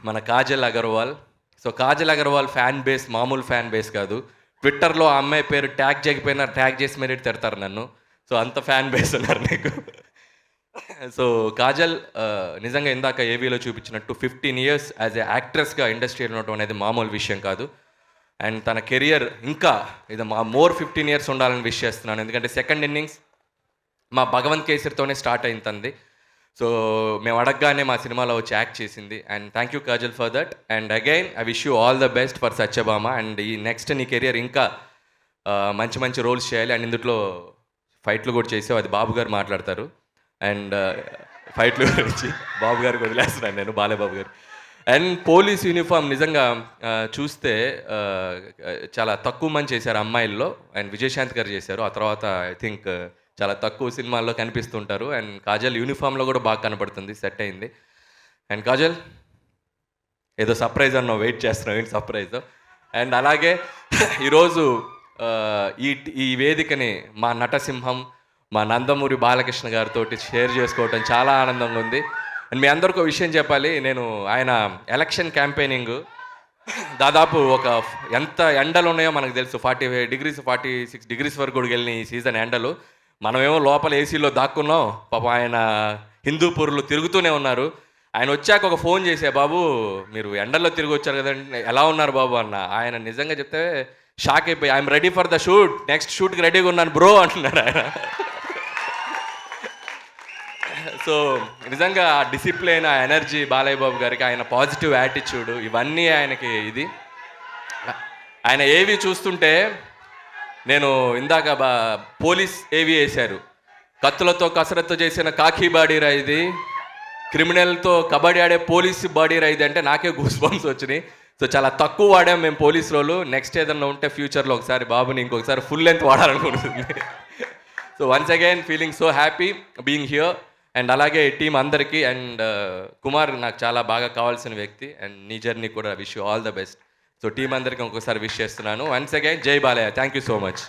మన Kajal Agarwal. So Kajal Agarwal fan base మామూలు fan base కాదు. ట్విట్టర్‌లో ఆ అమ్మాయి పేరు ట్యాగ్ చేయకపోయినా ట్యాగ్ చేసి మరీ తిడతారు నన్ను. సో అంత ఫ్యాన్ బేస్ ఉన్నారు నీకు. సో కాజల్ నిజంగా ఇందాక ఏవీలో చూపించినట్టు 15 ఇయర్స్ యాజ్ ఎ యాక్ట్రెస్‌గా ఇండస్ట్రీలో ఉండటం అనేది మామూలు విషయం కాదు. అండ్ తన కెరియర్ ఇంకా ఇది మోర్ 15 ఇయర్స్ ఉండాలని విష్ చేస్తున్నాను. ఎందుకంటే సెకండ్ ఇన్నింగ్స్ మా భగవంత్ కేసరితోనే స్టార్ట్ అయింది తంది. సో మేము అడగగానే మా సినిమాలో వచ్చి యాక్ట్ చేసింది. And thank you Kajal for that. And again I wish you all the best for Satyabhama. And ఈ నెక్స్ట్ నీ కెరియర్ ఇంకా మంచి మంచి రోల్స్ చేయాలి. అండ్ ఇందులో ఫైట్లు కూడా చేసావు, అది బాబు గారు మాట్లాడతారు. అండ్ ఫైట్లు గురించి బాబు గారికి వదిలేస్తున్నాను నేను, బాలేబాబు గారు. అండ్ పోలీస్ యూనిఫామ్ నిజంగా చూస్తే చాలా తక్కువ మంది చేశారు అమ్మాయిల్లో. అండ్ విజయశాంతి గారు చేశారు. ఆ తర్వాత ఐ థింక్ చాలా తక్కువ సినిమాల్లో కనిపిస్తుంటారు. అండ్ కాజల్ యూనిఫామ్లో కూడా బాగా కనపడుతుంది, సెట్ అయింది. అండ్ కాజల్ ఏదో సర్ప్రైజ్ అన్నావు, వెయిట్ చేస్తున్నావు, ఏంటి సర్ప్రైజ్. అండ్ అలాగే ఈరోజు ఈ వేదికని మా నటసింహం, మా నందమూరి బాలకృష్ణ గారితో షేర్ చేసుకోవటం చాలా ఆనందంగా ఉంది. అండ్ మీ అందరికీ విషయం చెప్పాలి, నేను ఆయన ఎలక్షన్ క్యాంపెయినింగ్ దాదాపు ఎంత ఎండలు ఉన్నాయో మనకు తెలుసు. 45 డిగ్రీస్ 46 డిగ్రీస్ వరకు కూడా వెళ్ళిన ఈ సీజన్ ఎండలు. మనమేమో లోపల ఏసీలో దాక్కున్నాం. పాపం ఆయన హిందూపూర్లో తిరుగుతూనే ఉన్నారు. ఆయన వచ్చాక ఒక ఫోన్ చేసే, బాబు మీరు ఎండల్లో తిరిగి వచ్చారు కదండి, ఎలా ఉన్నారు బాబు అన్న. ఆయన నిజంగా చెప్తే షాక్ అయిపోయి, I'm ready for the shoot, next షూట్కి రెడీగా ఉన్నాను బ్రో అంటున్నారు ఆయన. సో నిజంగా ఆ డిసిప్లిన్, ఆ ఎనర్జీ బాలయ్య బాబు గారికి, ఆయన పాజిటివ్ యాటిట్యూడ్, ఇవన్నీ ఆయనకి ఇది. ఆయన ఏవి చూస్తుంటే నేను ఇందాక పోలీస్ ఏవి వేశారు, కత్తులతో కసరత్తు చేసిన కాకి బాడీరా ఇది, క్రిమినల్తో కబడ్డీ ఆడే పోలీస్ బాడీరా ఇది అంటే నాకే గూస్ బంప్స్ వచ్చినాయి. సో చాలా తక్కువ వాడాం మేము పోలీస్ రోలు. నెక్స్ట్ ఏదన్నా ఉంటే ఫ్యూచర్లో ఒకసారి బాబుని ఇంకొకసారి ఫుల్ లెంత్ వాడాలనుకుంటుంది. So once again feeling so happy being here. And అలాగే టీం అందరికీ. అండ్ కుమార్ నాకు చాలా బాగా కావాల్సిన వ్యక్తి. అండ్ నీ జర్నీ కూడా wish you all the best. So team అందరికీ ఇంకొకసారి విష్ చేస్తున్నాను. వన్స్ అగైన్ జై Balayya, thank you so much.